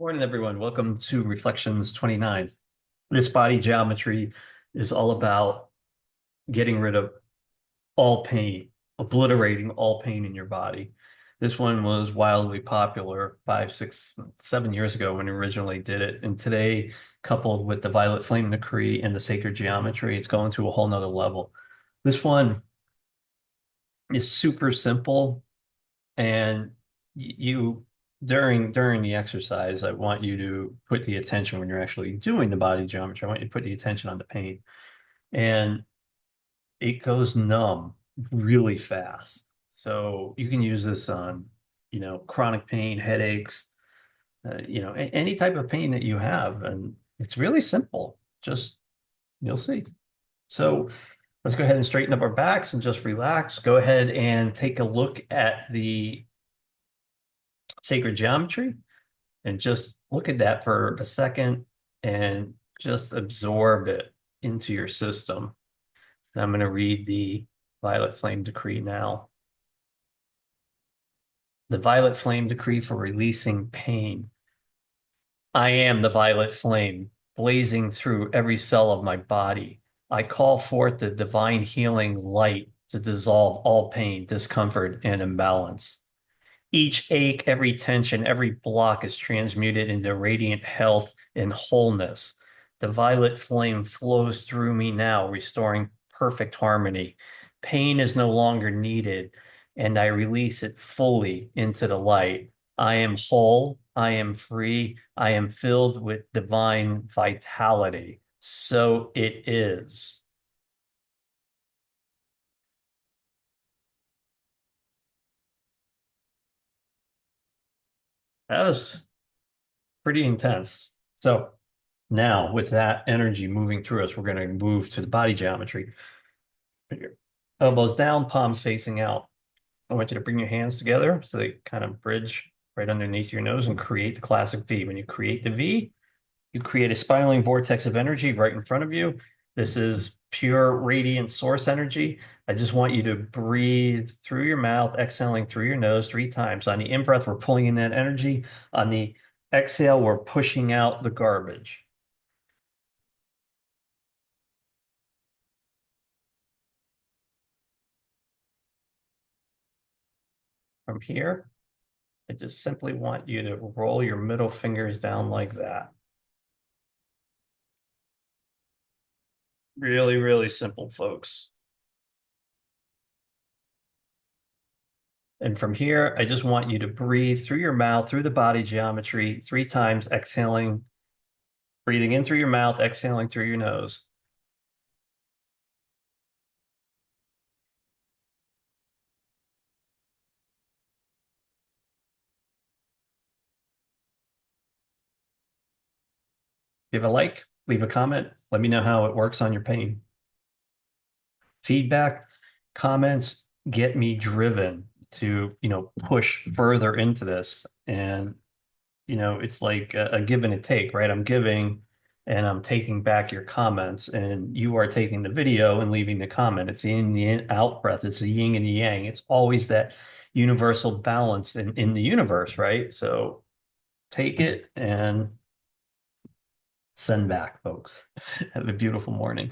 Morning, everyone. Welcome to Reflections 29. This body geometry is all about getting rid of all pain, obliterating all pain in your body. This one was wildly popular 5, 6, 7 years ago when we originally did it. And today, coupled with the violet flame decree and the sacred geometry, it's going to a whole nother level. This one is super simple, and you during the exercise, I want you to put the attention when you're actually doing the body geometry. I want you to put the attention on the pain, and it goes numb really fast. So you can use this on, chronic pain, headaches, any type of pain that you have, and it's really simple. Just you'll see. So let's go ahead and straighten up our backs and just relax. Go ahead and take a look at the sacred geometry and just look at that for a second and just absorb it into your system. And I'm going to read the violet flame decree now. The violet flame decree for releasing pain. I am the violet flame, blazing through every cell of my body. I call forth the divine healing light to dissolve all pain, discomfort, and imbalance. Each ache, every tension, every block is transmuted into radiant health and wholeness. The violet flame flows through me now, restoring perfect harmony. Pain is no longer needed, and I release it fully into the light. I am whole, I am free, I am filled with divine vitality. So it is. That was pretty intense. So now, with that energy moving through us, we're going to move to the body geometry. Put your elbows down, palms facing out. I want you to bring your hands together so they kind of bridge right underneath your nose and create the classic V. When you create the V, you create a spiraling vortex of energy right in front of you. This is pure radiant source energy. I just want you to breathe through your mouth, exhaling through your nose 3 times. On the in-breath, we're pulling in that energy. On the exhale, we're pushing out the garbage. From here, I just simply want you to roll your middle fingers down like that. Really, really simple, folks. And from here, I just want you to breathe through your mouth, through the body geometry 3 times, exhaling, breathing in through your mouth, exhaling through your nose. Give a like, leave a comment, let me know how it works on your pain. Feedback, comments get me driven to, push further into this. And it's like a give and a take, right? I'm giving and I'm taking back your comments, and you are taking the video and leaving the comment. It's the in, the out breath. It's the yin and the yang. It's always that universal balance in the universe, right? So take it and send back, folks. Have a beautiful morning.